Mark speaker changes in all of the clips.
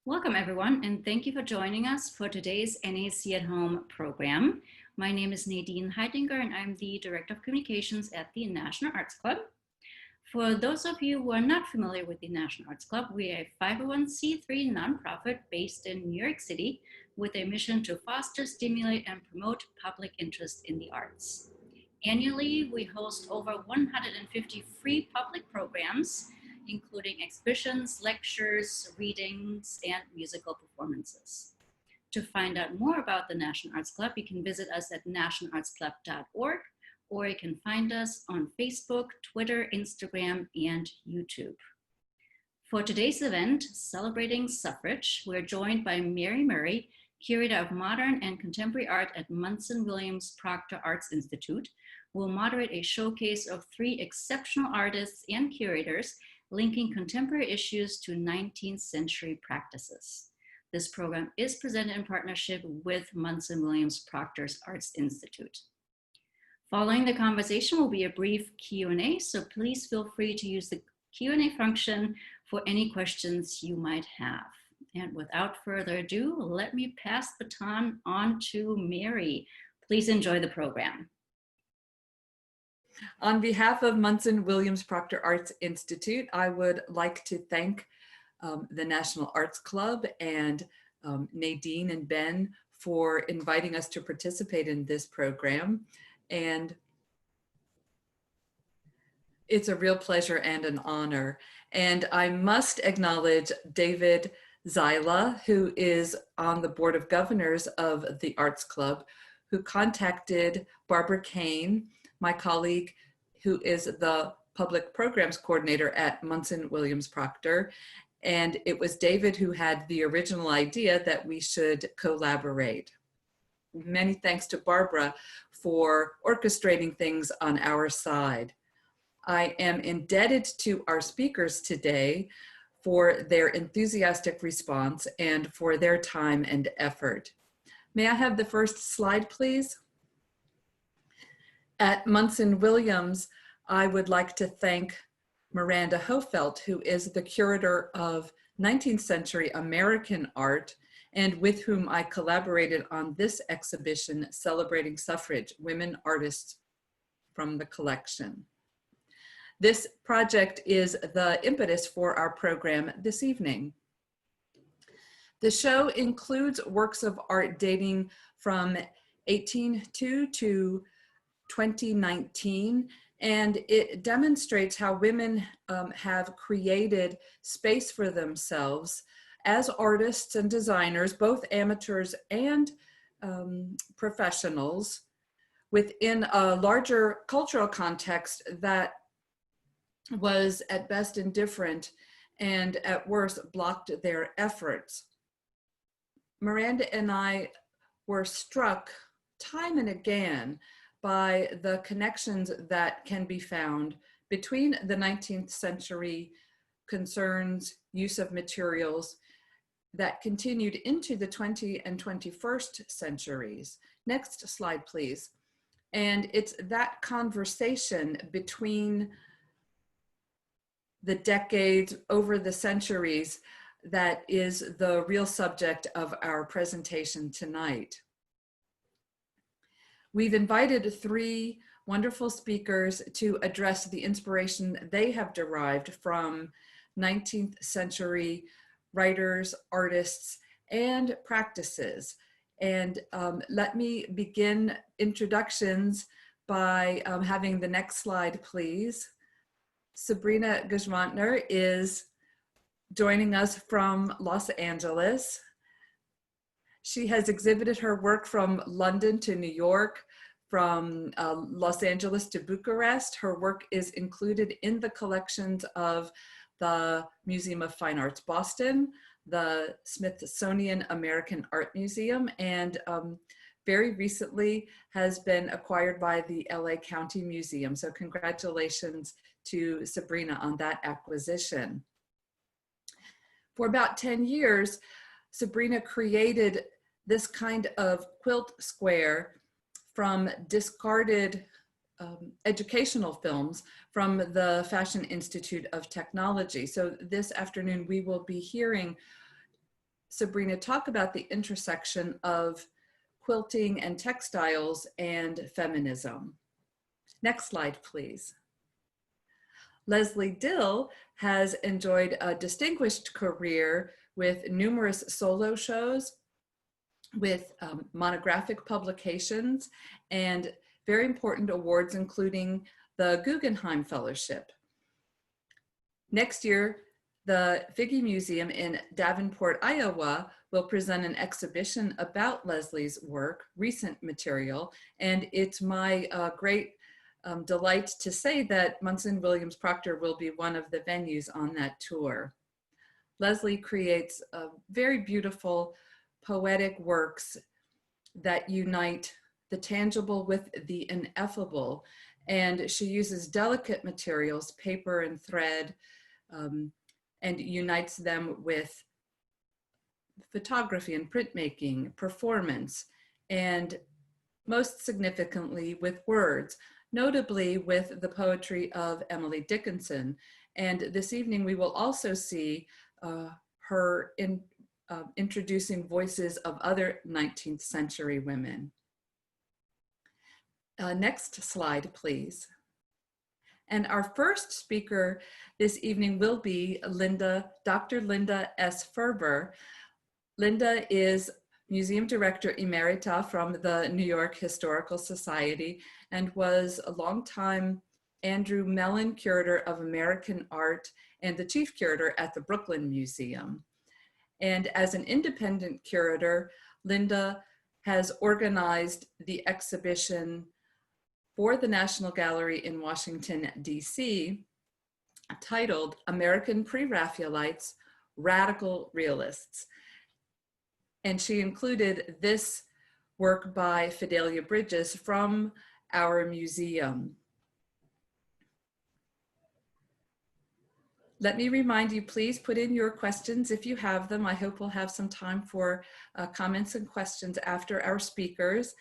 Speaker 1: Welcome everyone, and thank you for joining us for today's NAC at Home program. My name is Nadine Heidinger and I'm the Director of Communications at the National Arts Club. For those of you who are not familiar with the National Arts Club, we are a 501c3 nonprofit based in New York City with a mission to foster, stimulate, and promote public interest in the arts. Annually, we host over 150 free public programs, including exhibitions, lectures, readings, and musical performances. To find out more about the National Arts Club, you can visit us at nationalartsclub.org, or you can find us on Facebook, Twitter, Instagram, and YouTube. For today's event, celebrating suffrage, we're joined by Mary Murray, Curator of Modern and Contemporary Art at Munson-Williams-Proctor Arts Institute, who will moderate a showcase of 3 exceptional artists and curators linking contemporary issues to 19th century practices. This program is presented in partnership with Munson-Williams-Proctor Arts Institute. Following the conversation will be a brief Q&A, so please feel free to use the Q&A function for any questions you might have. And without further ado, let me pass the baton on to Mary. Please enjoy the program.
Speaker 2: On behalf of Munson-Williams-Proctor Arts Institute, I would like to thank the National Arts Club and Nadine and Ben for inviting us to participate in this program. And it's a real pleasure and an honor. And I must acknowledge David Zyla, who is on the Board of Governors of the Arts Club, who contacted Barbara Kane, my colleague, who is the Public Programs Coordinator at Munson-Williams-Proctor. And it was David who had the original idea that we should collaborate. Many thanks to Barbara for orchestrating things on our side. I am indebted to our speakers today for their enthusiastic response and for their time and effort. May I have the first slide, please? At Munson-Williams, I would like to thank Miranda Hofelt, who is the curator of 19th century American art, and with whom I collaborated on this exhibition, Celebrating Suffrage, Women Artists from the Collection. This project is the impetus for our program this evening. The show includes works of art dating from 1802 to 2019, and it demonstrates how women have created space for themselves as artists and designers, both amateurs and professionals, within a larger cultural context that was at best indifferent and at worst blocked their efforts. Miranda and I were struck time and again by the connections that can be found between the 19th century concerns, use of materials that continued into the 20th and 21st centuries. Next slide, please. And it's that conversation between the decades over the centuries that is the real subject of our presentation tonight. We've invited 3 wonderful speakers to address the inspiration they have derived from 19th century writers, artists, and practices. And let me begin introductions by having the next slide, please. Sabrina Gazwantner is joining us from Los Angeles. She has exhibited her work from London to New York, from Los Angeles to Bucharest. Her work is included in the collections of the Museum of Fine Arts Boston, the Smithsonian American Art Museum, and very recently has been acquired by the LA County Museum. So congratulations to Sabrina on that acquisition. For about 10 years, Sabrina created this kind of quilt square from discarded educational films from the Fashion Institute of Technology. So this afternoon, we will be hearing Sabrina talk about the intersection of quilting and textiles and feminism. Next slide, please. Leslie Dill has enjoyed a distinguished career with numerous solo shows, with monographic publications, and very important awards, including the Guggenheim Fellowship. Next year, the Figge Museum in Davenport, Iowa, will present an exhibition about Leslie's work, recent material, and it's my great delight to say that Munson-Williams-Proctor will be one of the venues on that tour. Leslie creates very beautiful poetic works that unite the tangible with the ineffable, and she uses delicate materials, paper and thread, and unites them with photography and printmaking, performance, and most significantly with words, notably with the poetry of Emily Dickinson. And this evening we will also see her introducing voices of other 19th century women. Next slide, please. And our first speaker this evening will be Dr. Linda S. Ferber. Linda is Museum Director Emerita from the New York Historical Society and was a longtime Andrew Mellon Curator of American Art and the Chief Curator at the Brooklyn Museum. And as an independent curator, Linda has organized the exhibition for the National Gallery in Washington, D.C., titled American Pre-Raphaelites, Radical Realists. And she included this work by Fidelia Bridges from our museum. Let me remind you, please put in your questions if you have them. I hope we'll have some time for comments and questions after our speakers.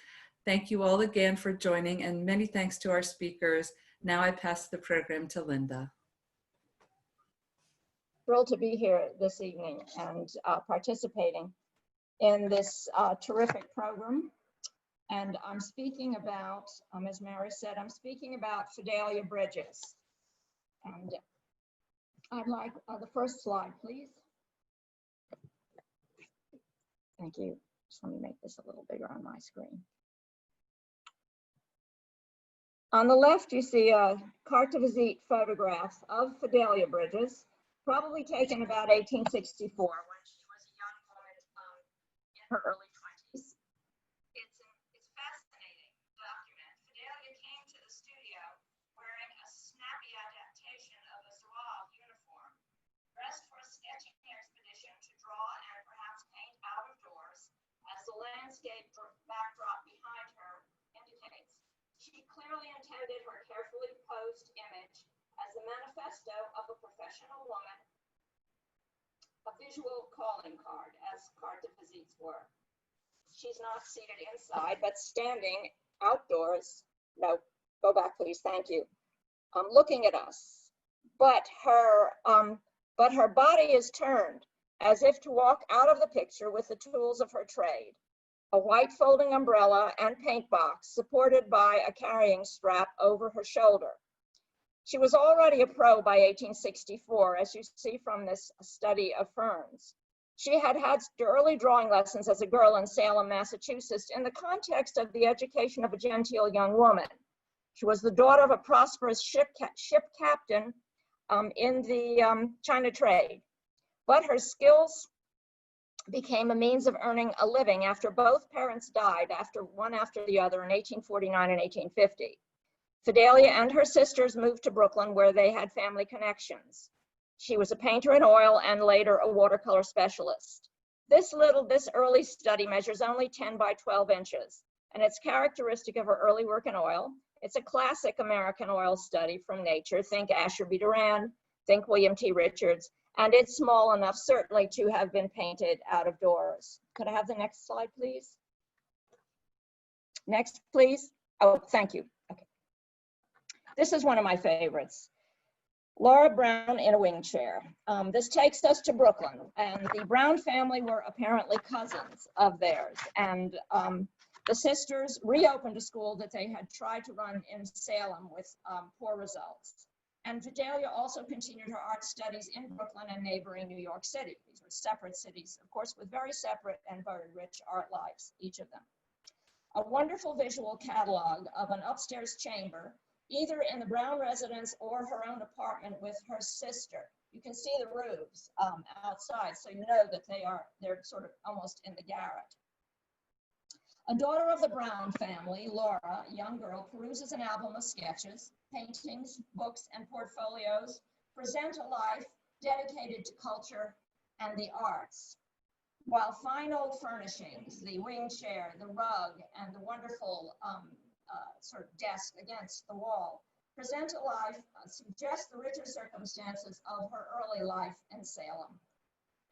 Speaker 2: Thank you all again for joining, and many thanks to our speakers. Now I pass the program to Linda.
Speaker 3: Thrilled to be here this evening and participating in this terrific program. And I'm speaking about, as Mary said, I'm speaking about Fidelia Bridges. And I'd like the first slide, please. Thank you. Just let me make this a little bigger on my screen. On the left, you see a carte de visite photograph of Fidelia Bridges, probably taken about 1864 when she was a young woman in her early 20s. It's a fascinating document. Fidelia came to the studio wearing a snappy adaptation of a zouave uniform, dressed for a sketching expedition to draw and perhaps paint out of doors, as the landscape backdrop behind her indicates. She clearly intended her carefully posed image as a manifesto of a professional woman, a visual calling card, as carte de visites were. She's not seated inside, but standing outdoors. No, go back, please. Thank you. Looking at us, but her body is turned as if to walk out of the picture with the tools of her trade. A white folding umbrella and paint box supported by a carrying strap over her shoulder. She was already a pro by 1864, as you see from this study of ferns. She had had early drawing lessons as a girl in Salem, Massachusetts, in the context of the education of a genteel young woman. She was the daughter of a prosperous ship captain in the China trade, but her skills became a means of earning a living after both parents died, one after the other, in 1849 and 1850. Fidelia and her sisters moved to Brooklyn, where they had family connections. She was a painter in oil and later a watercolor specialist. This early study measures only 10 by 12 inches, and it's characteristic of her early work in oil. It's a classic American oil study from nature. Think Asher B. Durand, think William T. Richards, and it's small enough certainly to have been painted out of doors. Could I have the next slide, please? Next, please. Oh, thank you. Okay. This is one of my favorites. Laura Brown in a wing chair. This takes us to Brooklyn, and the Brown family were apparently cousins of theirs. And the sisters reopened a school that they had tried to run in Salem with poor results. And Fidelia also continued her art studies in Brooklyn and neighboring New York City. These were separate cities, of course, with very separate and very rich art lives, each of them. A wonderful visual catalog of an upstairs chamber, either in the Brown residence or her own apartment with her sister. You can see the roofs outside, so you know that they're sort of almost in the garret. A daughter of the Brown family, Laura, a young girl, peruses an album of sketches, paintings, books, and portfolios, present a life dedicated to culture and the arts. While fine old furnishings, the wing chair, the rug, and the wonderful sort of desk against the wall, present a life, suggest the richer circumstances of her early life in Salem.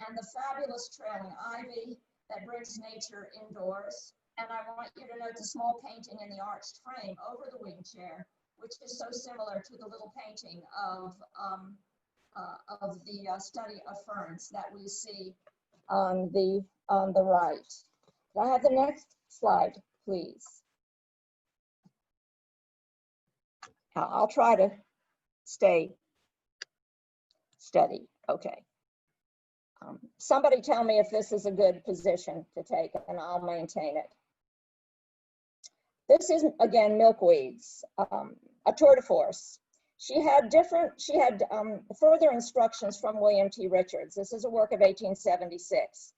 Speaker 3: And the fabulous trailing ivy that brings nature indoors. And I want you to note the small painting in the arched frame over the wing chair, which is so similar to the little painting of the study of ferns that we see on the right. Can I have the next slide, please? I'll try to stay steady. Okay. Somebody tell me if this is a good position to take, and I'll maintain it. This is, again, milkweeds, a tour de force. She had further instructions from William T. Richards. This is a work of 1876,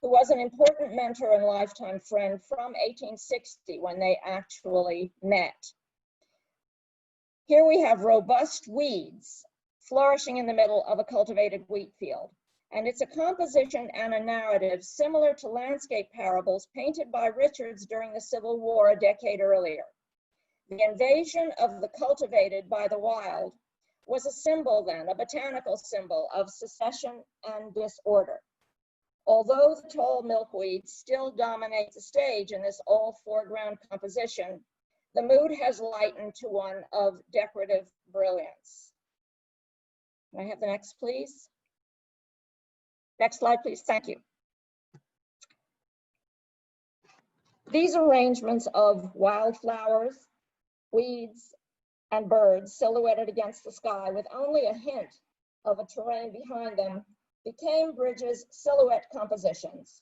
Speaker 3: who was an important mentor and lifetime friend from 1860 when they actually met. Here we have robust weeds flourishing in the middle of a cultivated wheat field. And it's a composition and a narrative similar to landscape parables painted by Richards during the Civil War a decade earlier. The invasion of the cultivated by the wild was a symbol then, a botanical symbol of secession and disorder. Although the tall milkweed still dominates the stage in this all foreground composition, the mood has lightened to one of decorative brilliance. Can I have the next, please? Next slide, please. Thank you. These arrangements of wildflowers, weeds, and birds silhouetted against the sky with only a hint of a terrain behind them became Bridges' silhouette compositions,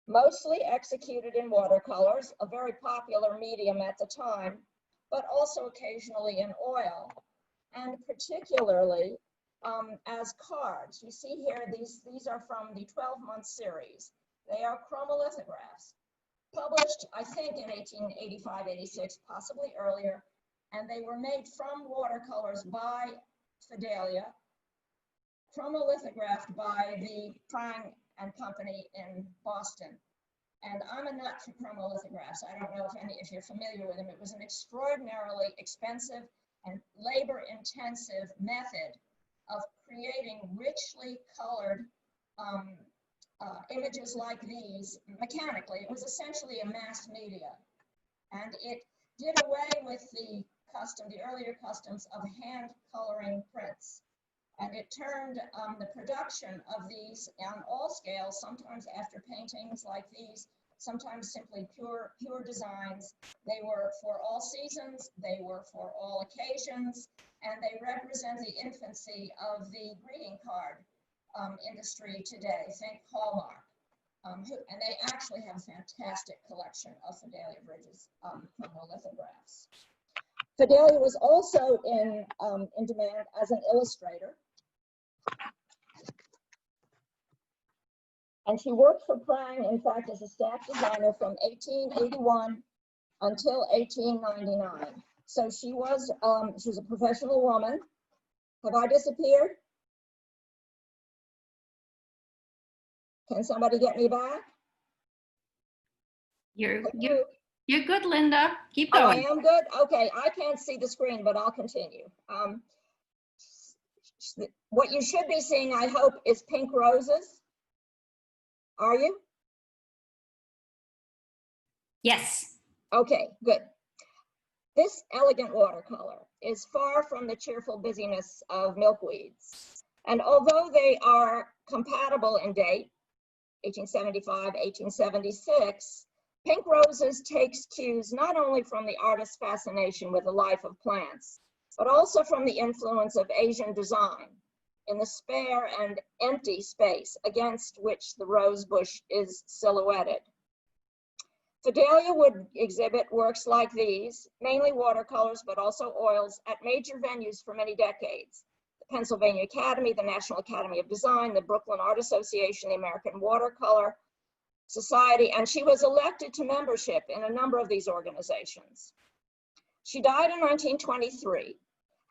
Speaker 3: mostly executed in watercolors, a very popular medium at the time, but also occasionally in oil, and particularly as cards. You see here, these are from the 12-month series. They are chromolithographs, published, I think, in 1885, 86, possibly earlier, and they were made from watercolors by Fidelia, chromolithographed by the Prang and Company in Boston. And I'm a nut for chromolithographs. I don't know if you're familiar with them. It was an extraordinarily expensive and labor-intensive method of creating richly colored images like these mechanically. It was essentially a mass media. And it did away with the earlier customs of hand coloring prints. And it turned the production of these on all scales, sometimes after paintings like these, sometimes simply pure designs. They were for all seasons, they were for all occasions, and they represent the infancy of the greeting card industry today. Think Hallmark. And they actually have a fantastic collection of Fidelia Bridges chromolithographs. Fidelia was also in demand as an illustrator. And she worked for Prang, in fact, as a staff designer from 1881 until 1899. So she was a professional woman. Have I disappeared? Can somebody get me back?
Speaker 1: You're good, Linda. Keep going.
Speaker 3: Oh, I am good? Okay, I can't see the screen, but I'll continue. What you should be seeing, I hope, is pink roses. Are you?
Speaker 1: Yes.
Speaker 3: Okay, good. This elegant watercolor is far from the cheerful busyness of milkweeds. And although they are compatible in date, 1875, 1876, Pink Roses takes cues not only from the artist's fascination with the life of plants, but also from the influence of Asian design in the spare and empty space against which the rose bush is silhouetted. Fidelia would exhibit works like these, mainly watercolors, but also oils, at major venues for many decades. The Pennsylvania Academy, the National Academy of Design, the Brooklyn Art Association, the American Watercolor Society, and she was elected to membership in a number of these organizations. She died in 1923,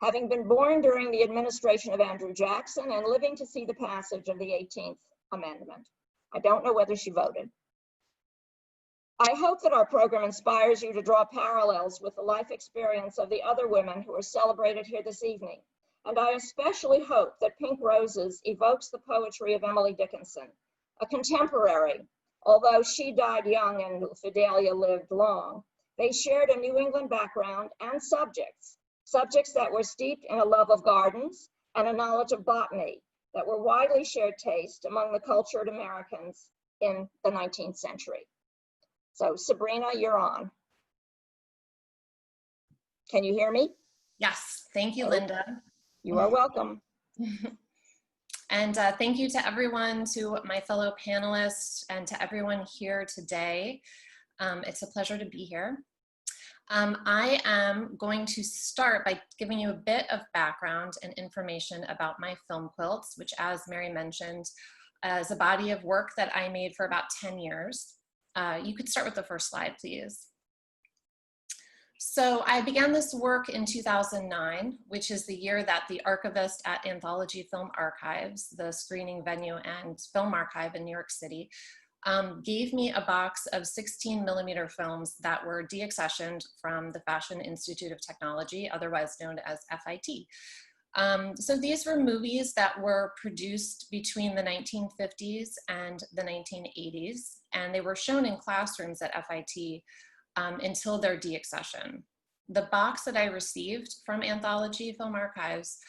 Speaker 3: having been born during the administration of Andrew Jackson and living to see the passage of the 18th Amendment. I don't know whether she voted. I hope that our program inspires you to draw parallels with the life experience of the other women who are celebrated here this evening. And I especially hope that Pink Roses evokes the poetry of Emily Dickinson, a contemporary. Although she died young and Fidelia lived long, they shared a New England background and subjects that were steeped in a love of gardens and a knowledge of botany that were widely shared taste among the cultured Americans in the 19th century. So Sabrina, you're on. Can you hear me?
Speaker 4: Yes, thank you, Linda.
Speaker 3: You are welcome.
Speaker 4: And thank you to everyone, to my fellow panelists, and to everyone here today. It's a pleasure to be here. I am going to start by giving you a bit of background and information about my film quilts, which, as Mary mentioned, is a body of work that I made for about 10 years. You could start with the first slide, please. So I began this work in 2009, which is the year that the archivist at Anthology Film Archives, the screening venue and film archive in New York City, gave me a box of 16mm films that were deaccessioned from the Fashion Institute of Technology, otherwise known as FIT. So these were movies that were produced between the 1950s and the 1980s, and they were shown in classrooms at FIT until their deaccession. The box that I received from Anthology Film Archives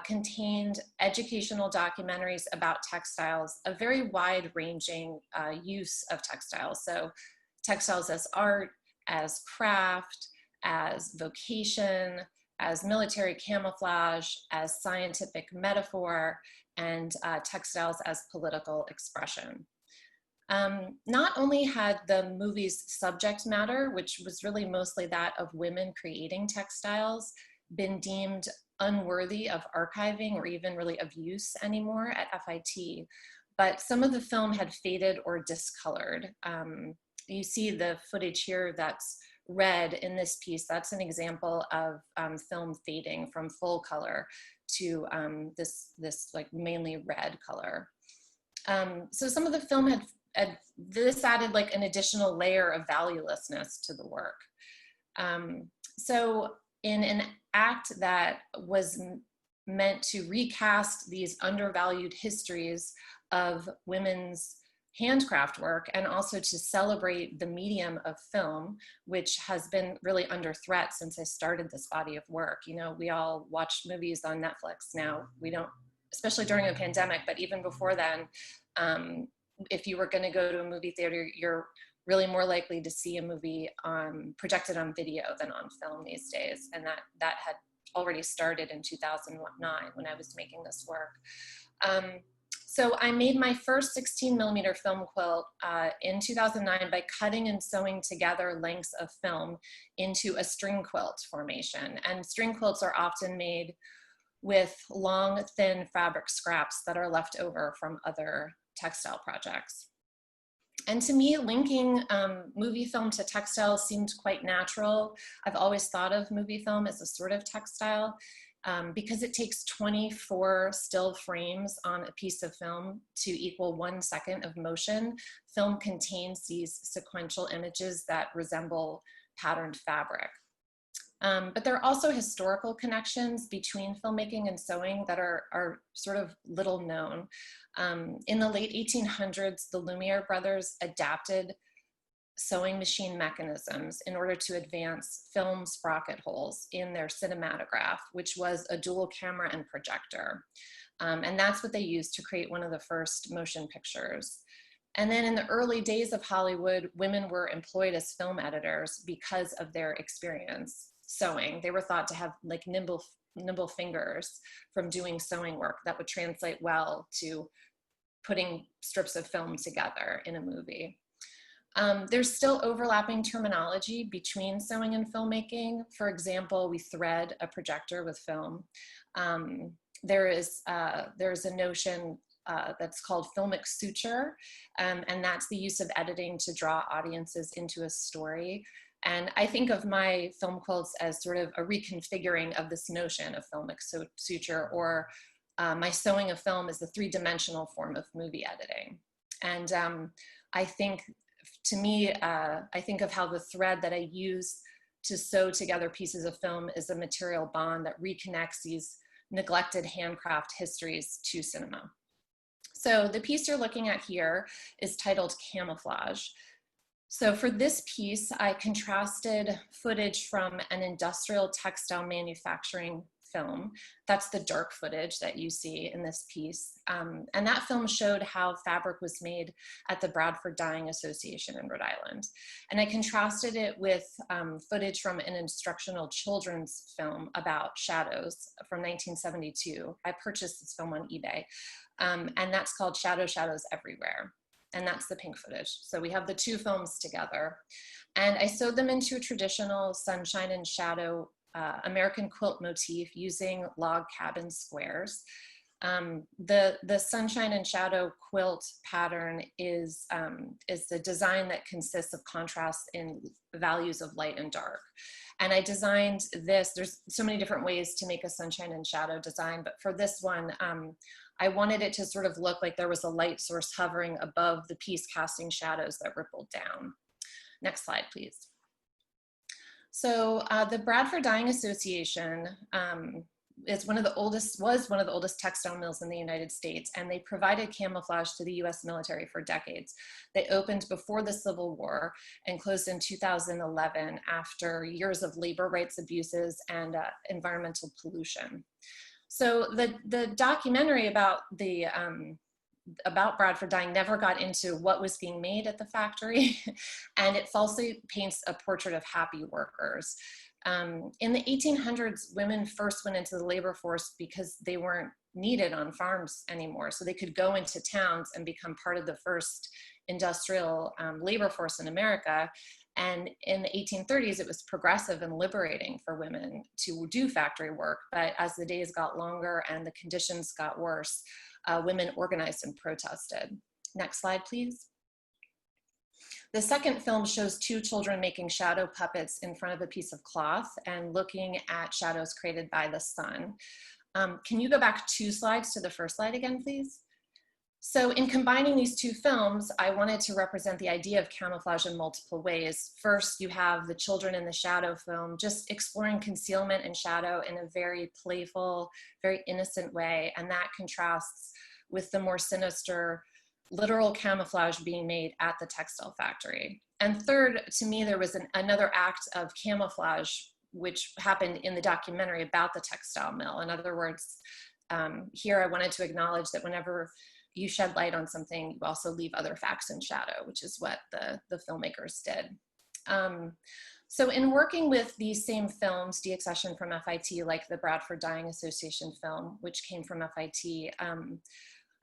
Speaker 4: contained educational documentaries about textiles, a very wide-ranging use of textiles. So textiles as art, as craft, as vocation, as military camouflage, as scientific metaphor, and textiles as political expression. Not only had the movie's subject matter, which was really mostly that of women creating textiles, been deemed unworthy of archiving or even really of use anymore at FIT, but some of the film had faded or discolored. You see the footage here that's red in this piece. That's an example of film fading from full color to this like mainly red color. So some of the film had this added like an additional layer of valuelessness to the work. So in an act that was meant to recast these undervalued histories of women's handcraft work and also to celebrate the medium of film, which has been really under threat since I started this body of work. You know, we all watch movies on Netflix now. We don't, especially during a pandemic, but even before then, if you were going to go to a movie theater, you're really more likely to see a movie projected on video than on film these days. And that had already started in 2009 when I was making this work. So I made my first 16mm film quilt in 2009 by cutting and sewing together lengths of film into a string quilt formation. And string quilts are often made with long, thin fabric scraps that are left over from other textile projects. And to me, linking movie film to textile seemed quite natural. I've always thought of movie film as a sort of textile because it takes 24 still frames on a piece of film to equal 1 second of motion. Film contains these sequential images that resemble patterned fabric. But there are also historical connections between filmmaking and sewing that are sort of little known. In the late 1800s, the Lumiere brothers adapted sewing machine mechanisms in order to advance film sprocket holes in their cinematograph, which was a dual camera and projector. And that's what they used to create one of the first motion pictures. And then in the early days of Hollywood, women were employed as film editors because of their experience sewing. They were thought to have like nimble fingers from doing sewing work that would translate well to putting strips of film together in a movie. There's still overlapping terminology between sewing and filmmaking. For example, we thread a projector with film. There's a notion that's called filmic suture, and that's the use of editing to draw audiences into a story. And I think of my film quilts as sort of a reconfiguring of this notion of filmic suture, or my sewing of film is the three-dimensional form of movie editing. And I think, to me, I think of how the thread that I use to sew together pieces of film is a material bond that reconnects these neglected handcraft histories to cinema. So the piece you're looking at here is titled Camouflage. So for this piece, I contrasted footage from an industrial textile manufacturing film. That's the dark footage that you see in this piece. And that film showed how fabric was made at the Bradford Dyeing Association in Rhode Island. And I contrasted it with footage from an instructional children's film about shadows from 1972. I purchased this film on eBay. And that's called Shadows Everywhere. And that's the pink footage. So we have the two films together. And I sewed them into a traditional sunshine and shadow American quilt motif using log cabin squares. The sunshine and shadow quilt pattern is the design that consists of contrasts in values of light and dark. And I designed this, there's so many different ways to make a sunshine and shadow design, but for this one, I wanted it to sort of look like there was a light source hovering above the piece, casting shadows that rippled down. Next slide, please. So the Bradford Dyeing Association was one of the oldest textile mills in the United States, and they provided camouflage to the US military for decades. They opened before the Civil War and closed in 2011 after years of labor rights abuses and environmental pollution. So the documentary about Bradford dyeing never got into what was being made at the factory, and it falsely paints a portrait of happy workers. In the 1800s, women first went into the labor force because they weren't needed on farms anymore, so they could go into towns and become part of the first industrial labor force in America. And in the 1830s, it was progressive and liberating for women to do factory work. But as the days got longer and the conditions got worse, women organized and protested. Next slide, please. The second film shows two children making shadow puppets in front of a piece of cloth and looking at shadows created by the sun. Can you go back 2 slides to the first slide again, please? So in combining these two films, I wanted to represent the idea of camouflage in multiple ways. First, you have the children in the shadow film just exploring concealment and shadow in a very playful, very innocent way, and that contrasts with the more sinister, literal camouflage being made at the textile factory. And third, to me, there was another act of camouflage which happened in the documentary about the textile mill. In other words, here I wanted to acknowledge that whenever you shed light on something, you also leave other facts in shadow, which is what the filmmakers did. So in working with these same films, deaccession from FIT, like the Bradford Dyeing Association film, which came from FIT,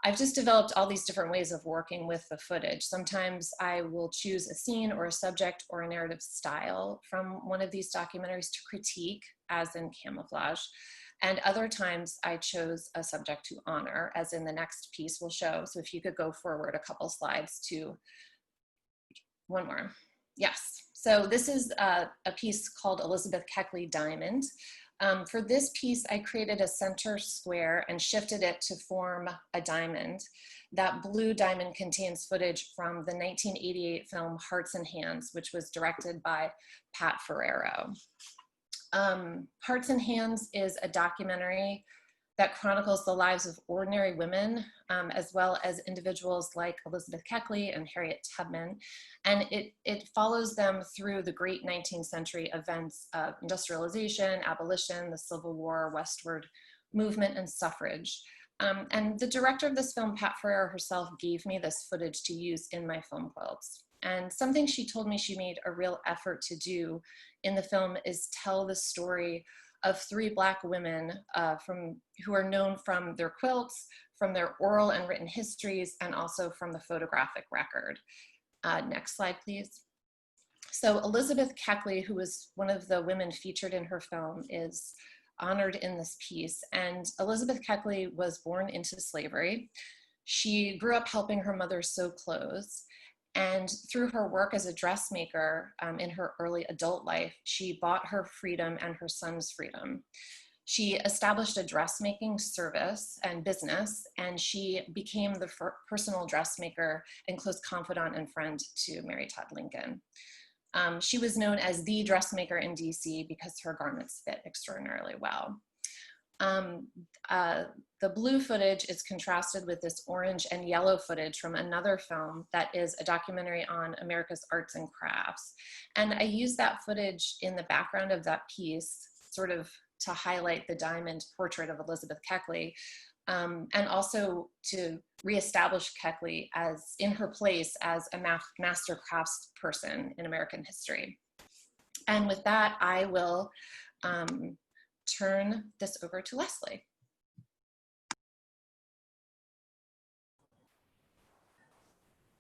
Speaker 4: I've just developed all these different ways of working with the footage. Sometimes I will choose a scene or a subject or a narrative style from one of these documentaries to critique, as in Camouflage. And other times I chose a subject to honor, as in the next piece will show. So if you could go forward a couple slides to one more. Yes. So this is a piece called Elizabeth Keckley Diamond. For this piece, I created a center square and shifted it to form a diamond. That blue diamond contains footage from the 1988 film Hearts and Hands, which was directed by Pat Ferrero. Hearts and Hands is a documentary that chronicles the lives of ordinary women, as well as individuals like Elizabeth Keckley and Harriet Tubman. And it follows them through the great 19th century events of industrialization, abolition, the Civil War, westward movement, and suffrage. And the director of this film, Pat Ferrer herself, gave me this footage to use in my film quilts. And something she told me she made a real effort to do in the film is tell the story of 3 Black women who are known from their quilts, from their oral and written histories, and also from the photographic record. Next slide, please. So Elizabeth Keckley, who was one of the women featured in her film, is honored in this piece. And Elizabeth Keckley was born into slavery. She grew up helping her mother sew clothes. And through her work as a dressmaker in her early adult life, she bought her freedom and her son's freedom. She established a dressmaking service and business, and she became the personal dressmaker and close confidant and friend to Mary Todd Lincoln. She was known as the dressmaker in DC because her garments fit extraordinarily well. The blue footage is contrasted with this orange and yellow footage from another film that is a documentary on America's arts and crafts. And I use that footage in the background of that piece, sort of to highlight the diamond portrait of Elizabeth Keckley, and also to reestablish Keckley as in her place as a master crafts person in American history. And with that, I will turn this over to Leslie.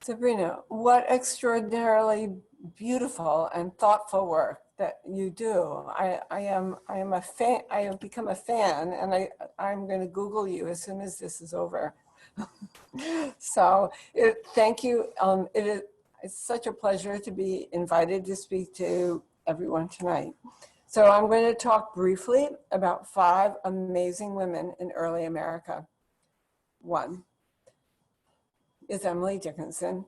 Speaker 5: Sabrina, what extraordinarily beautiful and thoughtful work that you do. I am a fan. I have become a fan, and I'm going to Google you as soon as this is over. So thank you. It's such a pleasure to be invited to speak to everyone tonight. So I'm going to talk briefly about 5 amazing women in early America. One is Emily Dickinson,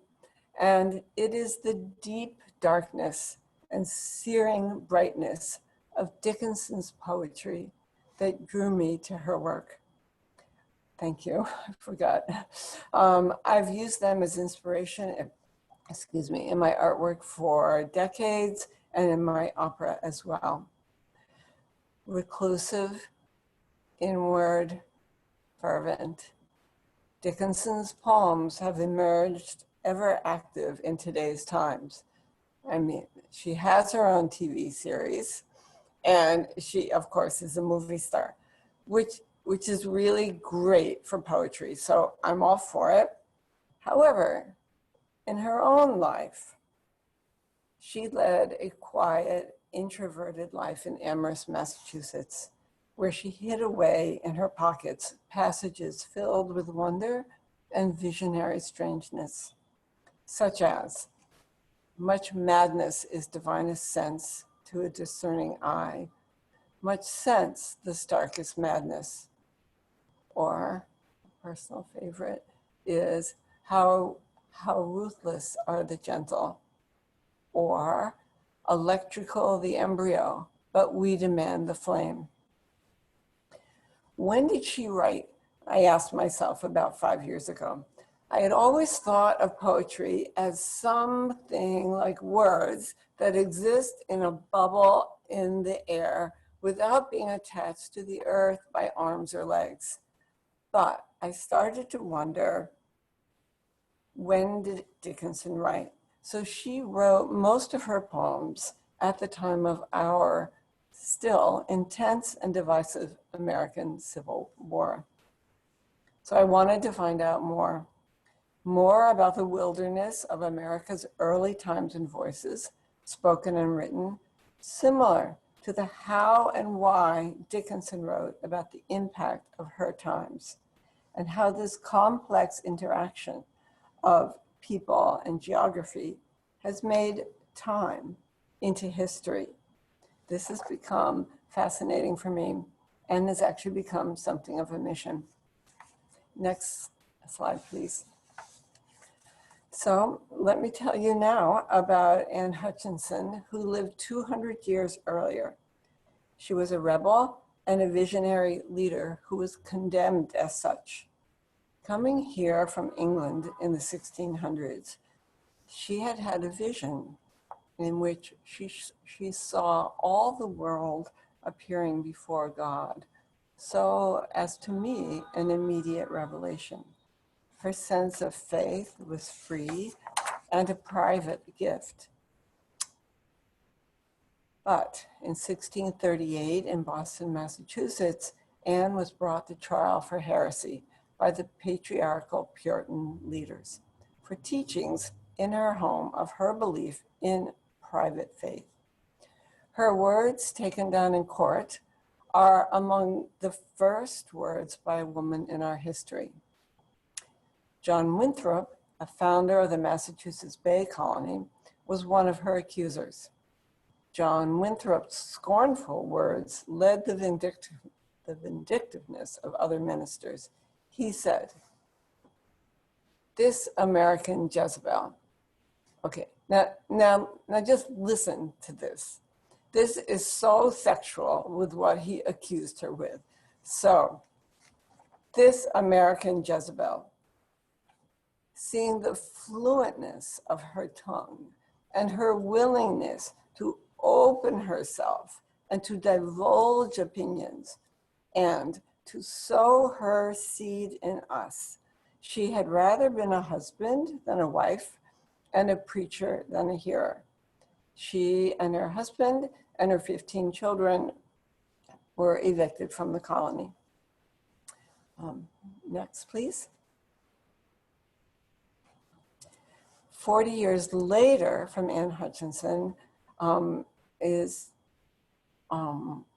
Speaker 5: and it is the deep darkness and searing brightness of Dickinson's poetry that drew me to her work. Thank you, I forgot. I've used them as inspiration, in my artwork for decades and in my opera as well. Reclusive, inward, fervent. Dickinson's poems have emerged ever active in today's times. I mean, she has her own TV series, and she, of course, is a movie star, which is really great for poetry, so I'm all for it. However, in her own life, she led a quiet, introverted life in Amherst, Massachusetts, where she hid away in her pockets passages filled with wonder and visionary strangeness, such as, much madness is divinest sense to a discerning eye, much sense the starkest madness. Or, a personal favorite is, how ruthless are the gentle. Or, electrical the embryo, but we demand the flame. When did she write? I asked myself about 5 years ago. I had always thought of poetry as something like words that exist in a bubble in the air without being attached to the earth by arms or legs. But I started to wonder, when did Dickinson write? So she wrote most of her poems at the time of our still intense and divisive American Civil War. So I wanted to find out more about the wilderness of America's early times and voices, spoken and written, similar to the how and why Dickinson wrote about the impact of her times, and how this complex interaction of people and geography has made time into history. This has become fascinating for me and has actually become something of a mission. Next slide, please. So let me tell you now about Anne Hutchinson, who lived 200 years earlier. She was a rebel and a visionary leader who was condemned as such. Coming here from England in the 1600s, she had had a vision in which she saw all the world appearing before God, so as to me an immediate revelation. Her sense of faith was free and a private gift. But in 1638 in Boston, Massachusetts, Anne was brought to trial for heresy by the patriarchal Puritan leaders for teachings in her home of her belief in private faith. Her words taken down in court are among the first words by a woman in our history. John Winthrop, a founder of the Massachusetts Bay Colony, was one of her accusers. John Winthrop's scornful words led the vindictiveness of other ministers. He said, "This American Jezebel." Okay, now just listen to this. This is so sexual with what he accused her with. So, this American Jezebel, seeing the fluentness of her tongue and her willingness to open herself and to divulge opinions and to sow her seed in us. She had rather been a husband than a wife and a preacher than a hearer. She and her husband and her 15 children were evicted from the colony. Next, please. 40 years later from Anne Hutchinson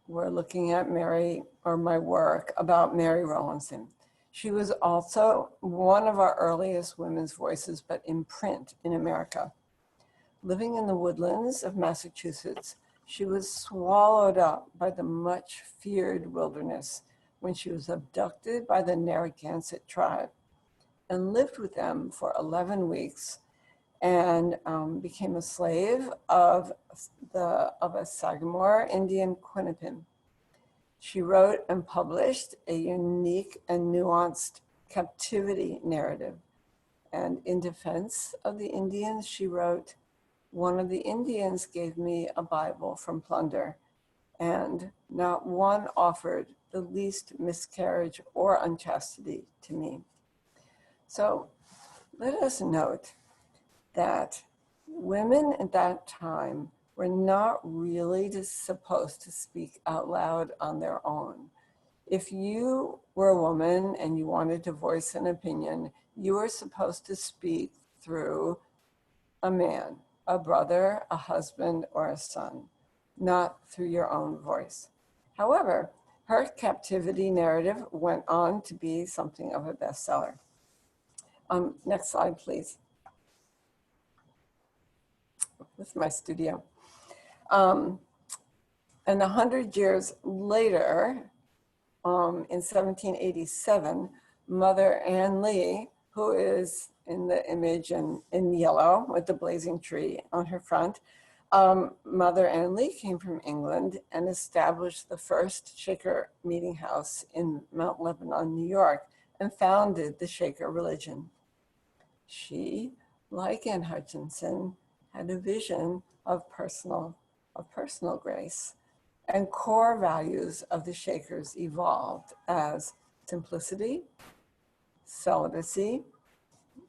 Speaker 5: we're looking at my work about Mary Rawlinson. She was also one of our earliest women's voices, but in print in America. Living in the woodlands of Massachusetts, she was swallowed up by the much feared wilderness when she was abducted by the Narragansett tribe and lived with them for 11 weeks and became a slave of a Sagamore Indian Quinnipian. She wrote and published a unique and nuanced captivity narrative. And in defense of the Indians, she wrote, "One of the Indians gave me a Bible from plunder, and not one offered the least miscarriage or unchastity to me." So let us note that women at that time were not really supposed to speak out loud on their own. If you were a woman and you wanted to voice an opinion, you were supposed to speak through a man, a brother, a husband, or a son, not through your own voice. However, her captivity narrative went on to be something of a bestseller. Next slide, please. This is my studio. And 100 years later, in 1787, Mother Ann Lee, who is in the image in yellow with the blazing tree on her front, Mother Ann Lee came from England and established the first Shaker meeting house in Mount Lebanon, New York, and founded the Shaker religion. She, like Anne Hutchinson, had a vision of personal grace, and core values of the Shakers evolved as simplicity, celibacy,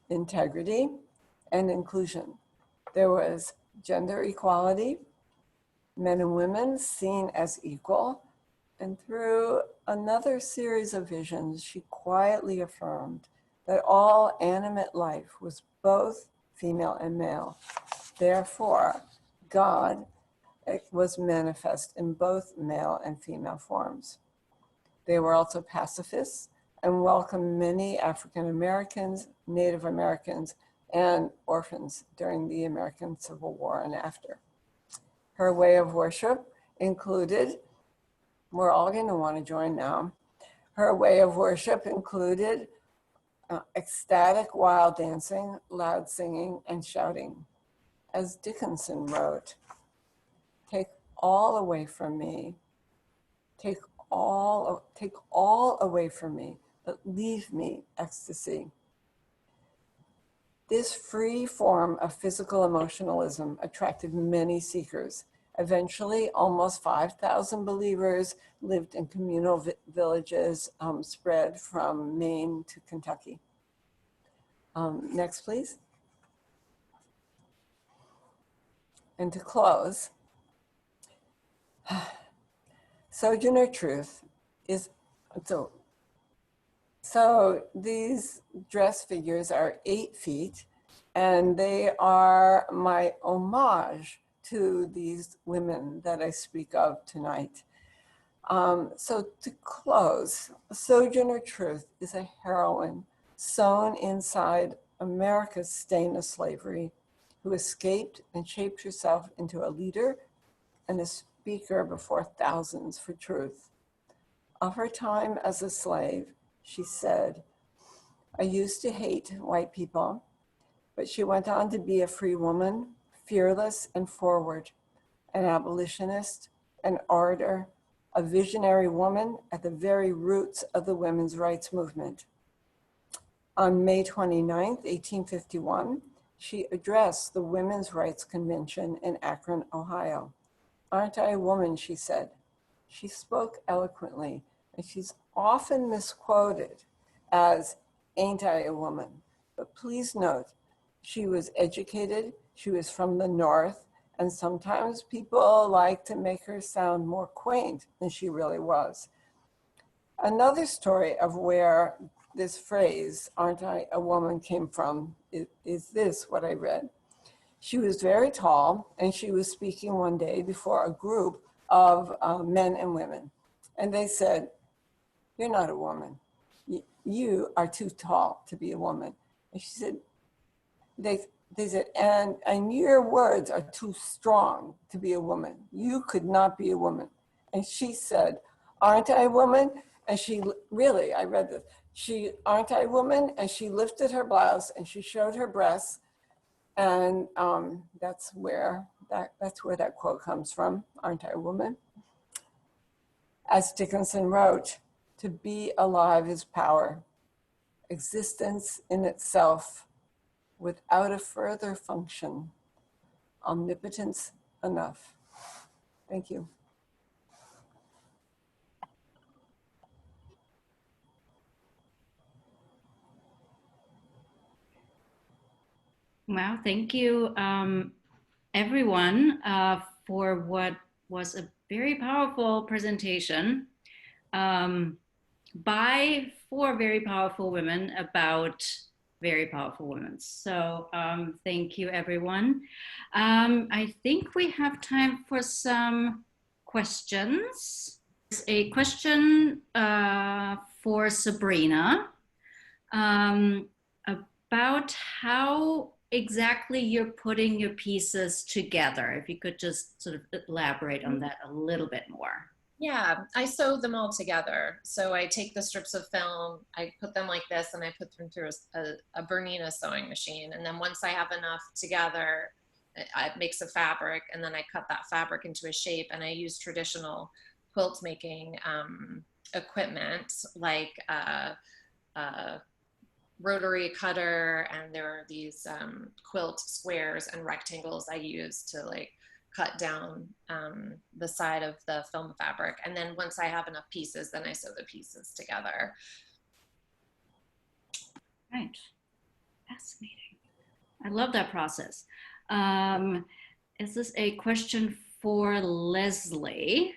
Speaker 5: integrity, and inclusion. There was gender equality, men and women seen as equal, and through another series of visions, she quietly affirmed that all animate life was both female and male. Therefore, God was manifest in both male and female forms. They were also pacifists and welcomed many African Americans, Native Americans, and orphans during the American Civil War and after. Her way of worship included, we're all going to want to join now, her way of worship included ecstatic wild dancing, loud singing, and shouting. As Dickinson wrote, "Take all away from me, take take all away from me, but leave me ecstasy. This free form of physical emotionalism attracted many seekers. Eventually, almost 5,000 believers lived in communal villages spread from Maine to Kentucky. Next, please. And to close, Sojourner Truth is, so these dress figures are 8 feet, and they are my homage to these women that I speak of tonight. So to close, Sojourner Truth is a heroine sewn inside America's stain of slavery, who escaped and shaped herself into a leader and a speaker before thousands for truth. Of her time as a slave, she said, "I used to hate white people," but she went on to be a free woman, fearless and forward, an abolitionist, an orator, a visionary woman at the very roots of the women's rights movement. On May 29th, 1851, she addressed the Women's Rights Convention in Akron, Ohio. "Aren't I a woman?" she said. She spoke eloquently, and she's often misquoted as, "Ain't I a woman?" But please note, she was educated, she was from the North, and sometimes people like to make her sound more quaint than she really was. Another story of where this phrase, "Aren't I a woman?" came from is this, what I read. She was very tall, and she was speaking one day before a group of men and women. And they said, "You're not a woman. You are too tall to be a woman." And she said, they said, and your words are too strong to be a woman. You could not be a woman. And she said, "Aren't I a woman?" And she really, I read this. "Aren't I a woman?" And she lifted her blouse and she showed her breasts. And that's where that quote comes from. "Aren't I a woman?" As Dickinson wrote, "To be alive is power, existence in itself, without a further function, omnipotence enough." Thank you.
Speaker 1: Wow, thank you, everyone, for what was a very powerful presentation by 4 very powerful women about very powerful women. So thank you, everyone. I think we have time for some questions. There's a question for Sabrina about how exactly you're putting your pieces together. If you could just sort of elaborate on that a little bit more.
Speaker 4: Yeah, I sew them all together. So I take the strips of film, I put them like this, and I put them through a Bernina sewing machine. And then once I have enough together, it makes a fabric, and then I cut that fabric into a shape, and I use traditional quilt making equipment like rotary cutter, and there are these quilt squares and rectangles I use to like cut down the side of the film fabric. And then once I have enough pieces, then I sew the pieces together.
Speaker 1: Right, fascinating. I love that process. Is this a question for Leslie?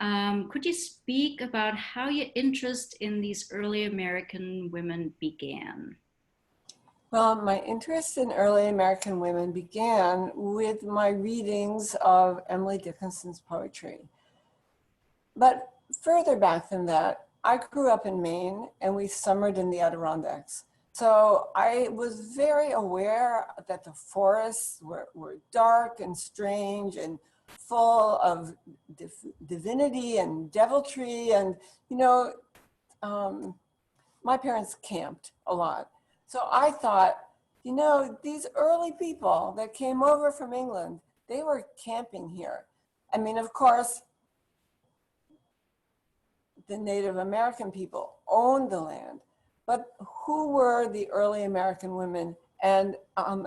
Speaker 1: Could you speak about how your interest in these early American women began?
Speaker 5: Well, my interest in early American women began with my readings of Emily Dickinson's poetry. But further back than that, I grew up in Maine and we summered in the Adirondacks. So I was very aware that the forests were dark and strange and full of divinity and deviltry. And, you know, my parents camped a lot. So I thought, you know, these early people that came over from England, they were camping here. I mean, of course, the Native American people owned the land, but who were the early American women? And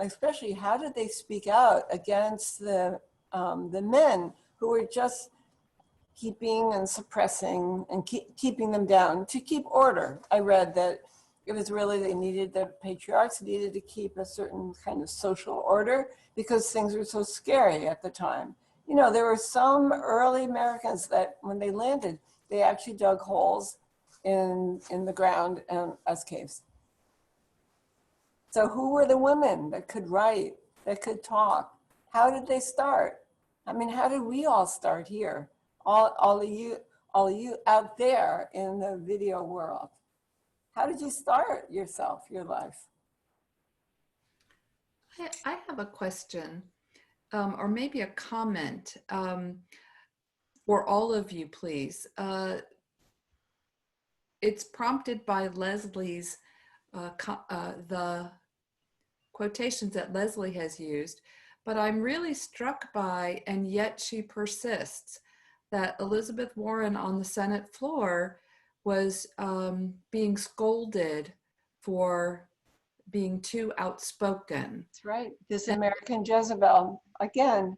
Speaker 5: especially, how did they speak out against the men who were just keeping and suppressing and keeping them down to keep order? I read that it was really, the patriarchs needed to keep a certain kind of social order because things were so scary at the time. You know, there were some early Americans that when they landed, they actually dug holes in the ground as caves. So who were the women that could write, that could talk? How did they start? I mean, how did we all start here? All of you out there in the video world. How did you start yourself, your life?
Speaker 2: I have a question, or maybe a comment for all of you, please. It's prompted by Leslie's, the quotations that Leslie has used, but I'm really struck by, and yet she persists, that Elizabeth Warren on the Senate floor was being scolded for being too outspoken.
Speaker 5: That's right. This American Jezebel again.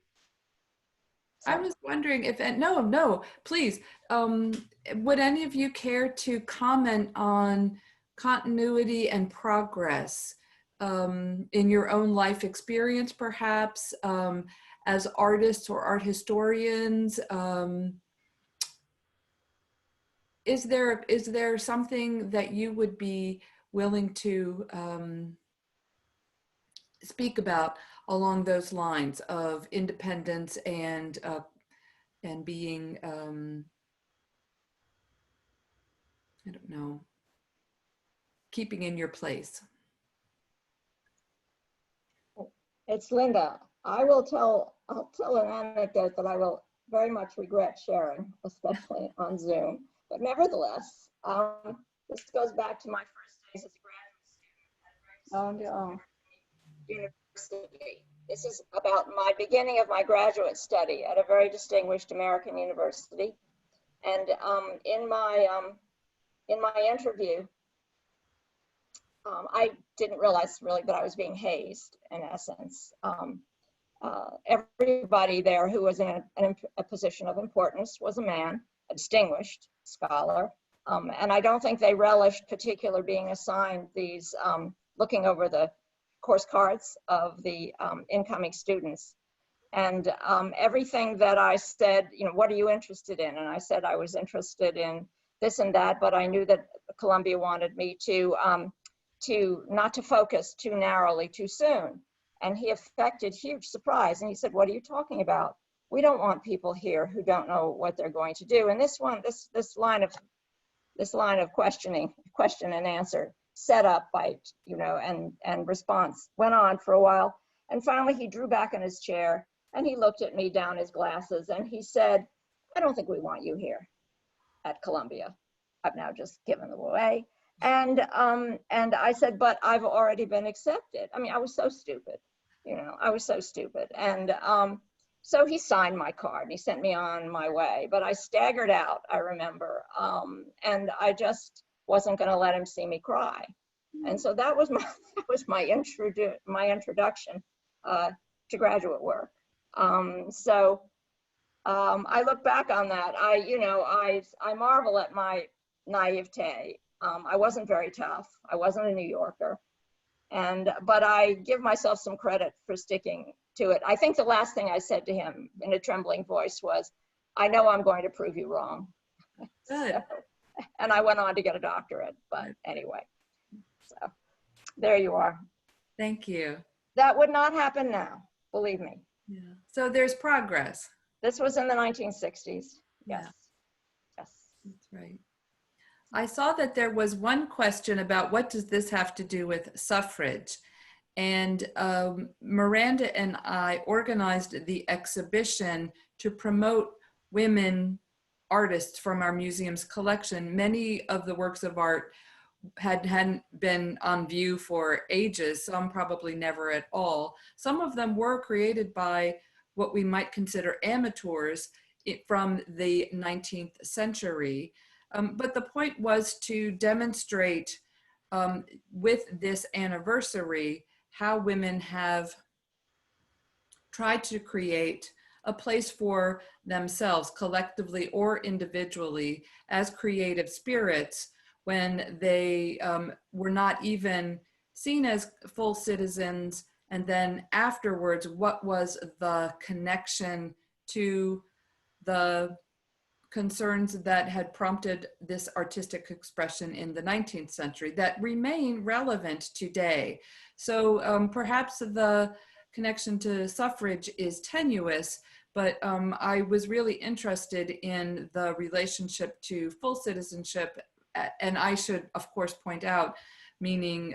Speaker 2: I was wondering if, no, please, would any of you care to comment on continuity and progress in your own life experience, perhaps, as artists or art historians? Is there something that you would be willing to speak about along those lines of independence and being, I don't know, keeping in your place?
Speaker 3: It's Linda. I'll tell an anecdote that I will very much regret sharing, especially on Zoom. But nevertheless, this goes back to my first days as a graduate student at Bradford University. This is about my beginning of my graduate study at a very distinguished American university. And in my interview, I didn't realize really that I was being hazed, in essence. Everybody there who was in a position of importance was a man, a distinguished scholar. And I don't think they relished particular being assigned these, looking over the course cards of the incoming students. And everything that I said, you know, what are you interested in? And I said I was interested in this and that, but I knew that Columbia wanted me to not to focus too narrowly too soon. And he affected huge surprise. And he said, what are you talking about? We don't want people here who don't know what they're going to do. And this line of question and answer set up by, you know, and response went on for a while. And finally he drew back in his chair and he looked at me down his glasses and he said, I don't think we want you here at Columbia. I've now just given them away. And I said, but I've already been accepted. I mean, I was so stupid, you know, I was so stupid. And so he signed my card and he sent me on my way, but I staggered out, I remember. And I just wasn't going to let him see me cry. And so that was my introduction to graduate work. I look back on that. I marvel at my naivete. I wasn't very tough. I wasn't a New Yorker. But I give myself some credit for sticking to it. I think the last thing I said to him in a trembling voice was, I know I'm going to prove you wrong.
Speaker 2: Good.
Speaker 3: And I went on to get a doctorate, but anyway, so there you are.
Speaker 2: Thank you.
Speaker 3: That would not happen now, believe me.
Speaker 2: Yeah. So there's progress.
Speaker 3: This was in the 1960s. Yes.
Speaker 2: Yeah.
Speaker 3: Yes.
Speaker 2: That's right. I saw that there was one question about what does this have to do with suffrage? And Miranda and I organized the exhibition to promote women artists from our museum's collection. Many of the works of art hadn't been on view for ages, some probably never at all. Some of them were created by what we might consider amateurs from the 19th century. But the point was to demonstrate with this anniversary how women have tried to create a place for themselves collectively or individually as creative spirits when they were not even seen as full citizens. And then afterwards, what was the connection to the concerns that had prompted this artistic expression in the 19th century that remain relevant today. So perhaps the connection to suffrage is tenuous, but I was really interested in the relationship to full citizenship. And I should, of course, point out, meaning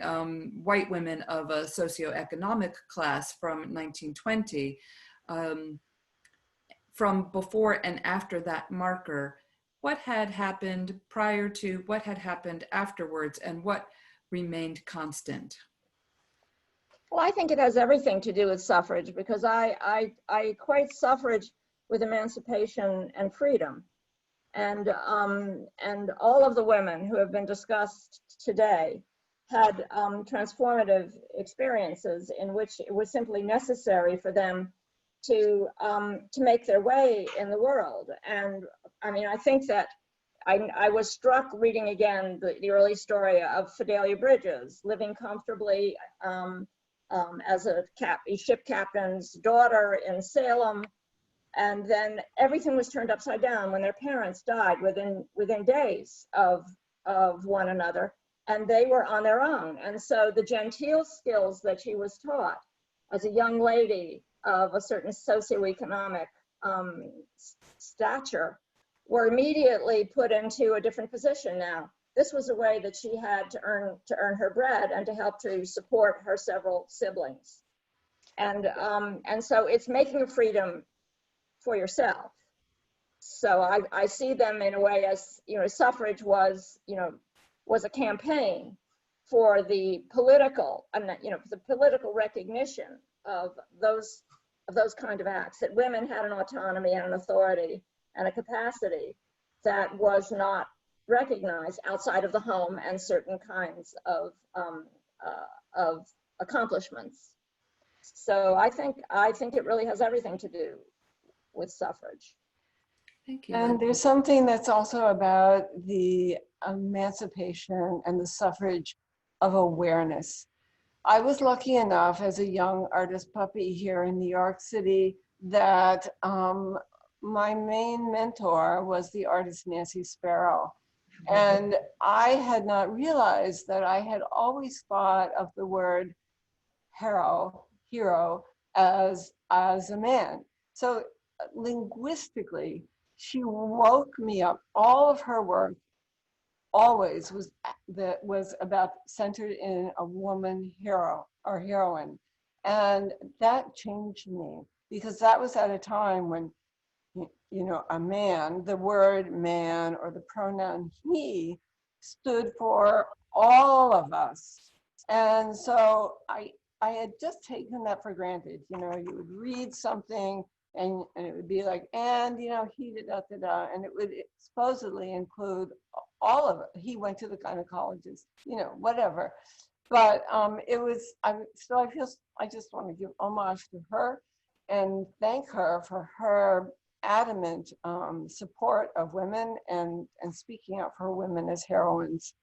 Speaker 2: white women of a socioeconomic class from 1920. From before and after that marker, what had happened prior to, what had happened afterwards, and what remained constant?
Speaker 3: Well, I think it has everything to do with suffrage, because I equate suffrage with emancipation and freedom. And all of the women who have been discussed today had transformative experiences in which it was simply necessary for them to make their way in the world. And I mean, I think that I was struck reading again the early story of Fidelia Bridges, living comfortably as a ship captain's daughter in Salem. And then everything was turned upside down when their parents died within days of one another, and they were on their own. And so the genteel skills that she was taught as a young lady of a certain socioeconomic stature were immediately put into a different position now. This was a way that she had to earn her bread and to help to support her several siblings. And so it's making a freedom for yourself. So I see them in a way as, you know, suffrage was a campaign for the political, the political recognition of those kind of acts, that women had an autonomy and an authority and a capacity that was not recognized outside of the home and certain kinds of accomplishments. So I think it really has everything to do with suffrage.
Speaker 2: Thank you.
Speaker 5: And there's something that's also about the emancipation and the suffrage of awareness. I was lucky enough as a young artist puppy here in New York City that my main mentor was the artist Nancy Sparrow. And I had not realized that I had always thought of the word hero as a man. So linguistically, she woke me up. All of her work always was about centered in a woman hero or heroine. And that changed me, because that was at a time when, a man, the word man or the pronoun he stood for all of us. And so I had just taken that for granted. You would read something and it would be like, and he did da, and it would supposedly include all of it. He went to the gynecologists, whatever. But I just want to give homage to her and thank her for her adamant support of women and speaking up for women as heroines.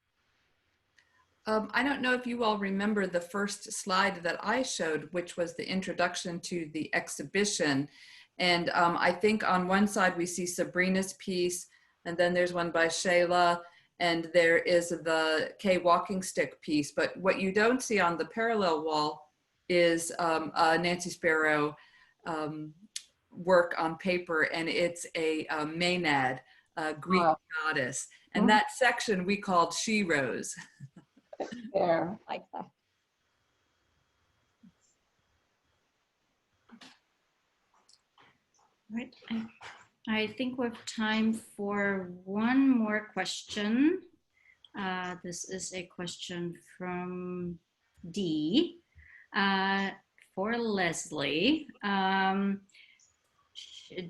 Speaker 2: I don't know if you all remember the first slide that I showed, which was the introduction to the exhibition. And I think on one side we see Sabrina's piece, and then there's one by Shayla, and there is the Kay walking stick piece. But what you don't see on the parallel wall is Nancy Sparrow work on paper, and it's a Maenad, a Greek goddess. And that section we called She Rose.
Speaker 5: Yeah,
Speaker 3: Like that.
Speaker 1: Right. I think we have time for one more question. This is a question from D for Leslie.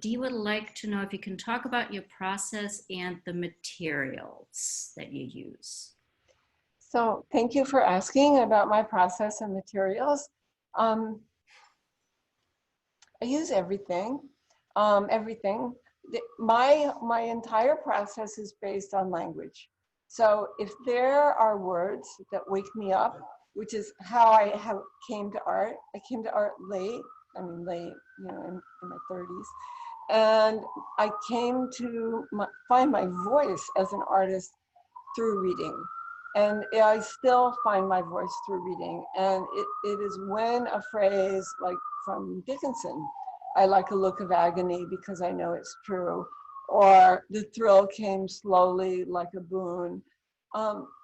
Speaker 1: Dee would like to know if you can talk about your process and the materials that you use.
Speaker 5: So thank you for asking about my process and materials. I use everything. My entire process is based on language. So if there are words that wake me up, which is how I came to art. I came to art late, in my 30s. And I came to find my voice as an artist through reading. And I still find my voice through reading. And it is when a phrase like from Dickinson, I like a look of agony because I know it's true, or the thrill came slowly like a boon.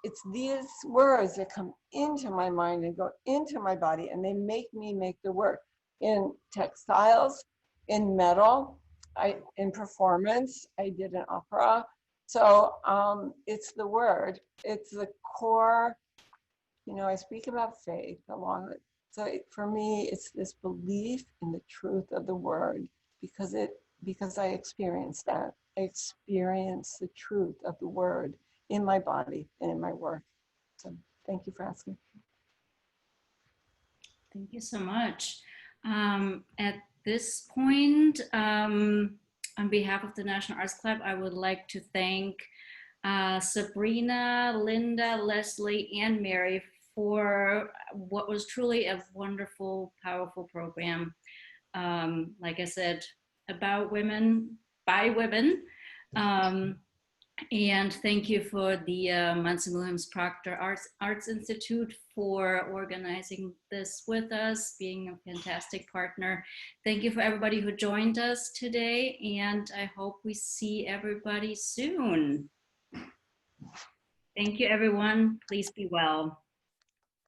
Speaker 5: It's these words that come into my mind and go into my body, and they make me make the work in textiles, in metal, in performance. I did an opera. So it's the word, it's the core, I speak about faith along with, so for me, it's this belief in the truth of the word because I experienced that. I experienced the truth of the word in my body and in my work. So thank you for asking.
Speaker 1: Thank you so much. At this point, on behalf of the National Arts Club, I would like to thank Sabrina, Linda, Leslie, and Mary for what was truly a wonderful, powerful program. Like I said, about women, by women. And thank you for the Munson-Williams-Proctor Arts Institute for organizing this with us, being a fantastic partner. Thank you for everybody who joined us today, and I hope we see everybody soon. Thank you, everyone. Please be well.